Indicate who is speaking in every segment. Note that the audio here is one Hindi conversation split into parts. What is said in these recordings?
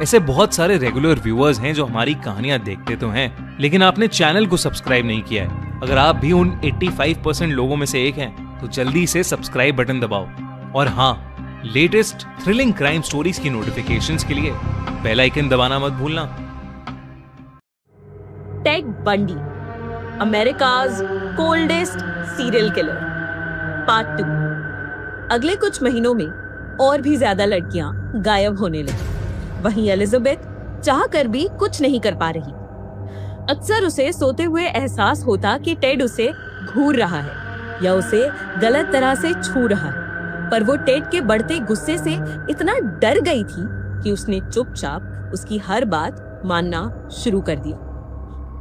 Speaker 1: ऐसे बहुत सारे रेगुलर व्यूअर्स हैं जो हमारी कहानियां देखते तो हैं, लेकिन आपने चैनल को सब्सक्राइब नहीं किया है। अगर आप भी उन 85% लोगों में से एक हैं, तो जल्दी से सब्सक्राइब बटन दबाओ। और हाँ, लेटेस्ट थ्रिलिंग क्राइम स्टोरीज की नोटिफिकेशंस के लिए बेल आइकन दबाना मत भूलना।
Speaker 2: Ted Bundy, America's coldest serial killer, part 2। अगले कुछ महीनों में और भी ज्यादा लड़कियां गायब होने लगी। वहीं एलिजाबेथ चाहकर भी कुछ नहीं कर पा रही। अक्सर उसे सोते हुए एहसास होता कि टेड उसे घूर रहा है या उसे गलत तरह से छू रहा है, पर वो टेड के बढ़ते गुस्से से इतना डर गई थी कि उसने चुपचाप उसकी हर बात मानना शुरू कर दिया।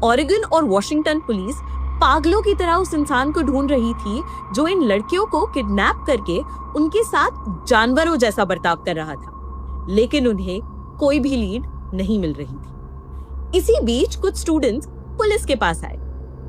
Speaker 2: ओरेगन और वॉशिंगटन पुलिस पागलों की तरह उस इंसान को ढूंढ रही थी जो इन लड़कियों को किडनैप करके उनके साथ जानवरों जैसा बर्ताव कर रहा था, लेकिन उन्हें कोई भी लीड नहीं मिल रही थी। इसी बीच कुछ स्टूडेंट्स पुलिस के पास आए।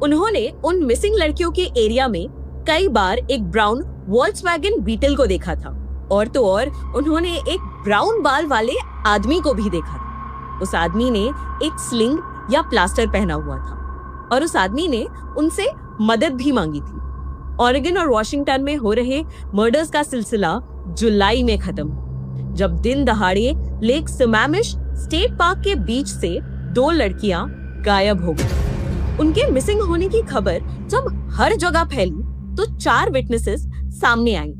Speaker 2: उन्होंने उन मिसिंग लड़कियों के एरिया में कई बार एक ब्राउन वॉल्क्सवैगन बीटल को देखा था, और तो और उन्होंने एक ब्राउन बाल वाले आदमी को भी देखा था। उस आदमी ने एक स्लिंग या प्लास्टर पहना हुआ था और उस आदमी ने उनसे मदद भी मांगी थी। ओरेगन और वॉशिंगटन में हो रहे मर्डर्स का सिलसिला जुलाई में खत्म हुआ, जब दिन दहाड़े लेक सैमामिश स्टेट पार्क के बीच से 2 लड़कियां गायब हो गई। उनके मिसिंग होने की खबर जब हर जगह फैली तो 4 विटनेसेस सामने आई,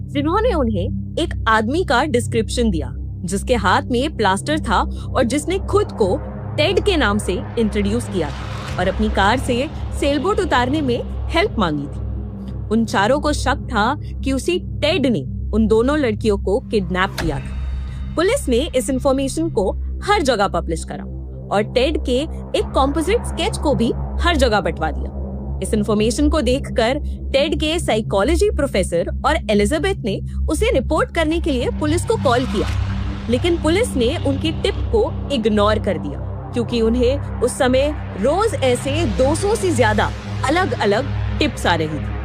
Speaker 2: जिन्होंने उन्हें एक आदमी का डिस्क्रिप्शन दिया जिसके हाथ में प्लास्टर था और जिसने खुद को टेड के नाम से इंट्रोड्यूस किया था और अपनी कार से सेलबोट उतारने में हेल्प मांगी थी। उन चारों को शक था कि उसी टेड ने उन दोनों लड़कियों को किडनैप किया था। पुलिस ने इस इंफॉर्मेशन को हर जगह पब्लिश करा और टेड के एक कॉम्पोजिट स्केच को भी हर जगह बंटवा दिया। इस इंफॉर्मेशन को देखकर टेड के साइकोलॉजी प्रोफेसर और एलिजाबेथ ने उसे रिपोर्ट करने के लिए पुलिस को कॉल किया, लेकिन पुलिस ने उनकी टिप को इग्नोर कर दिया क्योंकि उन्हें उस समय रोज ऐसे 200 से ज्यादा अलग अलग टिप्स आ रही थी।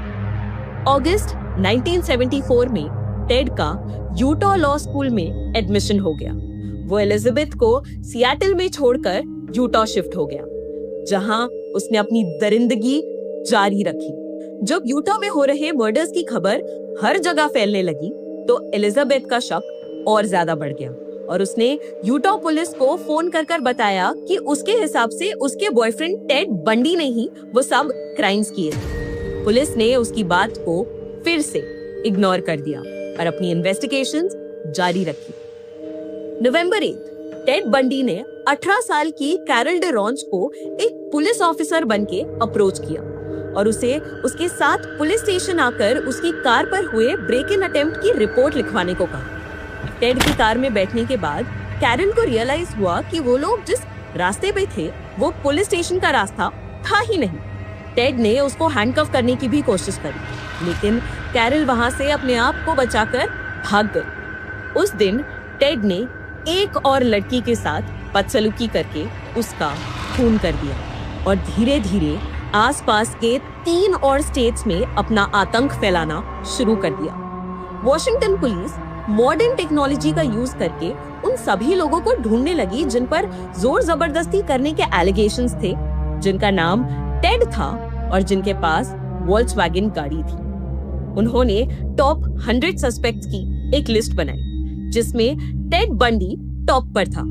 Speaker 2: अगस्त 1974 में टेड का यूटा लॉ स्कूल में एडमिशन हो गया। वो एलिजाबेथ को सिएटल में छोड़कर यूटा शिफ्ट हो गया, जहां उसने अपनी दरिंदगी जारी रखी। जब यूटा में हो रहे मर्डर्स की खबर हर जगह फैलने लगी तो एलिजाबेथ का शक और ज्यादा बढ़ गया और उसने यूटा पुलिस को फोन कर बताया कि उसके हिसाब से उसके बॉयफ्रेंड टेड बंडी ने ही वो सब क्राइम्स किए थे। पुलिस ने उसकी बात को फिर से इग्नोर कर दिया और अपनी इन्वेस्टिगेशंस जारी रखी। नवंबर 8 टेड बंडी ने 18 साल की कैरल डे रॉन्च को एक पुलिस ऑफिसर बनके अप्रोच किया और उसे उसके साथ पुलिस स्टेशन आकर उसकी कार पर हुए ब्रेक इन अटेम्प्ट की रिपोर्ट लिखवाने को कहा। टेड की कार में बैठने के बाद कैरल को रियलाइज हुआ कि वो लोग जिस रास्ते पे थे वो पुलिस स्टेशन का रास्ता था ही नहीं। टेड ने उसको हैंडकफ करने की भी कोशिश करी, लेकिन कैरल वहां से अपने आप को बचाकर भाग गई। उस दिन टेड ने एक और लड़की के साथ बदसलूकी करके उसका खून कर दिया और धीरे धीरे आसपास के 3 और स्टेट्स में अपना आतंक फैलाना शुरू कर दिया। वॉशिंगटन पुलिस मॉडर्न टेक्नोलॉजी का यूज करके उन सभी लोगों को ढूंढने लगी जिन पर जोर जबरदस्ती करने के एलिगेशंस थे, जिनका नाम टेड था और जिनके पास वॉल्क्सवैगन गाड़ी थी। उन्होंने टॉप 100 सस्पेक्ट्स की एक लिस्ट बनाई जिसमें टेड बंडी टॉप पर था।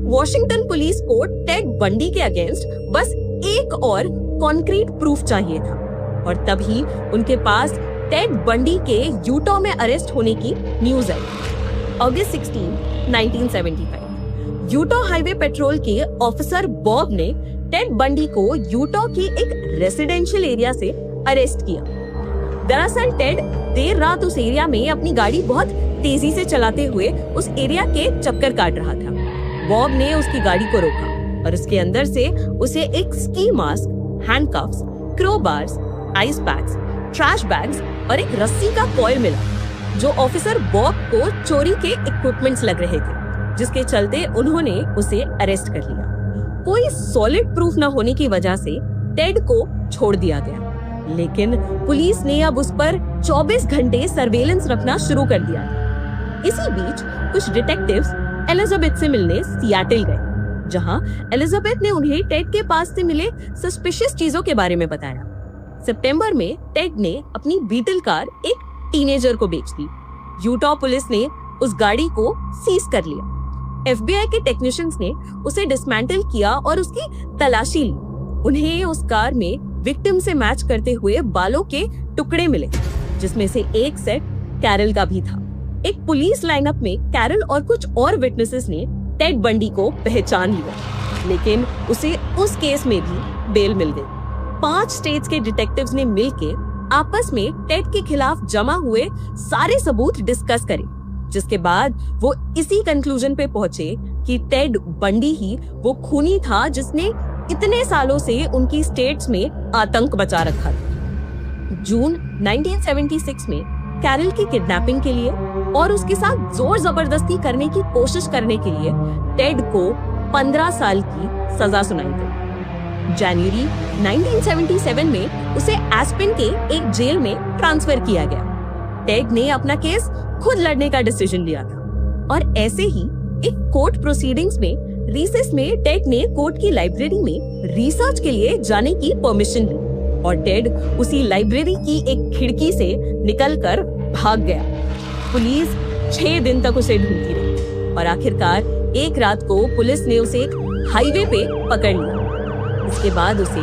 Speaker 2: वॉशिंगटन पुलिस को टेड बंडी के अगेंस्ट बस एक और कॉन्क्रीट प्रूफ चाहिए था और तभी उनके पास टेड बंडी के यूटा में अरेस्ट होने की न्यूज आई। अगस्त 16, 1975 यूटा हाईवे पेट्रोल के ऑफिसर बॉब ने टेड बंडी को यूटा की एक रेसिडेंशियल एरिया से अरेस्ट किया। दरअसल टेड देर रात उस एरिया में अपनी गाड़ी बहुत तेजी से चलाते हुए उस एरिया के चक्कर काट रहा था। बॉब ने उसकी गाड़ी को रोका और उसके अंदर से उसे एक ski mask, handcuffs, crowbars, ice packs, trash bags और एक रस्सी का कॉइल मिला, जो ऑफिसर बॉब को चोरी के इक्विपमेंट्स लग रहे थे, जिसके चलते उन्होंने उसे अरेस्ट कर लिया। कोई सॉलिड प्रूफ न होने की वजह से टेड को छोड़ दिया गया, लेकिन पुलिस ने अब उस पर 24 घंटे सर्वेलेंस रखना शुरू कर दिया। इसी बीच कुछ डिटेक्टिव्स एलिजाबेथ से मिलने सियाटल गए, जहां एलिजाबेथ ने उन्हें टेड के पास से मिले सस्पिशियस चीजों के बारे में बताया। सितंबर में टेड ने अपनी बीटल कार एक टीनेजर को बेच दी। यूटा पुलिस ने उस गाड़ी को सीज कर लिया। FBI के टेक्नीशियंस ने उसे डिसमेंटल किया और उसकी तलाशी ली। उन्हें उस कार में विक्टिम से मैच करते हुए बालों के टुकड़े मिले, जिसमें से एक सेट कैरल का भी था। एक पुलिस लाइनअप में कैरल और कुछ और विटनेसेस ने टेड बंडी को पहचान लिया, लेकिन उसे उस केस में भी बेल मिल गई। 5 स्टेट्स के डिटेक्टिव्स ने मिलकर आपस में टेड के खिलाफ जमा हुए सारे सबूत डिस्कस करे, जिसके बाद वो इसी कंक्लूजन पे पहुंचे कि टेड बंडी ही वो खूनी था जिसने इतने सालों से उनकी स्टेट्स में आतंक बचा रखा था। जून 1976 में कैरल की किडनैपिंग के लिए और उसके साथ जोर जबरदस्ती करने की कोशिश करने के लिए टेड को 15 साल की सजा सुनाई गई। जनवरी 1977 में उसे एस्पेन के एक जेल में ट्रांसफर किया गया। टेड ने अपना केस खुद लड़ने का डिसीजन लिया था और ऐसे ही एक कोर्ट प्रोसीडिंग्स में रिसेस में टेड ने कोर्ट की लाइब्रेरी में रिसर्च के लिए जाने की परमिशन ली और टेड उसी लाइब्रेरी की एक खिड़की से निकलकर भाग गया। पुलिस 6 दिन तक उसे ढूंढती रही और आखिरकार एक रात को पुलिस ने उसे एक हाईवे पे पकड़ लिया। इसके बाद उसे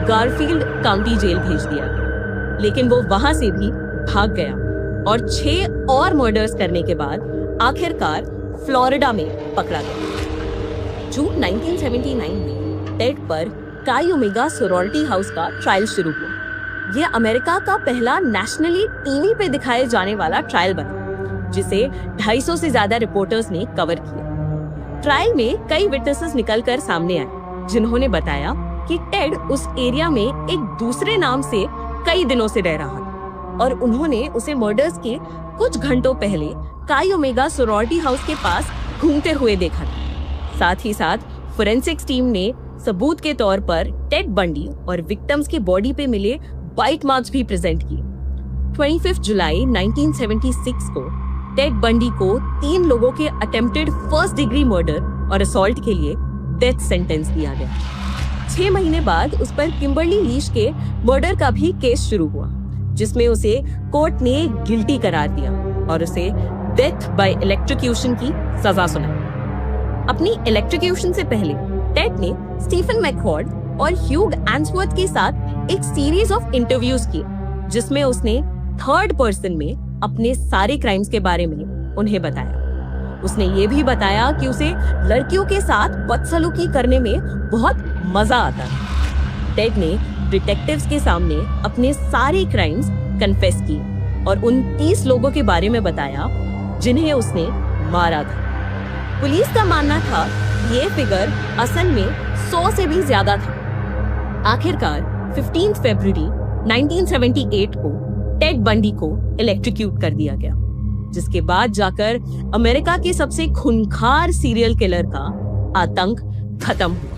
Speaker 2: गारफील्ड काउंटी जेल भेज दिया, लेकिन वो वहां से भी भाग गया और 6 और मर्डर्स करने के बाद आखिरकार फ्लोरिडा में पकड़ा गया। जून 1979 में टेड पर काई ओमेगा सोरोरिटी हाउस का ट्रायल शुरू हुआ। यह अमेरिका का पहला नेशनली टीवी पे दिखाए जाने वाला ट्रायल बना, जिसे 250 से ज्यादा रिपोर्टर्स ने कवर किया। ट्रायल में कई विटनेसेस निकलकर सामने आए, जिन्होंने बताया कि टेड उस एरिया में एक दूसरे नाम से कई दिनों से रह रहा था और उन्होंने उसे मर्डर्स के कुछ घंटों पहले काई ओमेगा सोरोरिटी हाउस के पास घूमते हुए देखा था। साथ ही साथ फोरेंसिक्स टीम ने सबूत के तौर पर टेड बंडी और विक्टिम्स के बॉडी पे मिले बाइट मार्क्स भी प्रेजेंट किए। 25 जुलाई 1976 को टेड बंडी को 3 लोगों के अटेम्प्टेड फर्स्ट डिग्री मर्डर और असॉल्ट के लिए डेथ सेंटेंस दिया गया। 6 महीने बाद उस पर किम्बरली लीश के मर्डर का भी केस शुरू हुआ, जिसमें उसे कोर्ट ने गिल्टी करार दिया और उसे डेथ बाय इलेक्ट्रोक्यूशन की सजा सुनाई। अपनी इलेक्ट्रोक्यूशन से पहले टेड ने स्टीफन मैकफोर्ड और ह्यूग एंसवर्थ के साथ एक सीरीज ऑफ इंटरव्यूज किए, जिसमें उसने थर्ड पर्सन में अपने सारे क्राइम्स के बारे में उन्हें बताया। उसने ये भी बताया कि उसे लड़कियों के साथ बदसलूकी करने में बहुत मजा आता है। टेड ने डिटेक्टिव्स के सामने अपने सारे क्राइम्स कन्फेस किए और उन 30 लोगों के बारे में बताया जिन्हें उसने मारा था। पुलिस का मानना था ये फिगर असल में 100 से भी ज्यादा था। आखिरकार 15 फरवरी 1978 को टेड बंडी को इलेक्ट्रोक्यूट कर दिया गया, जिसके बाद जाकर अमेरिका के सबसे खूंखार सीरियल किलर का आतंक खत्म हुआ।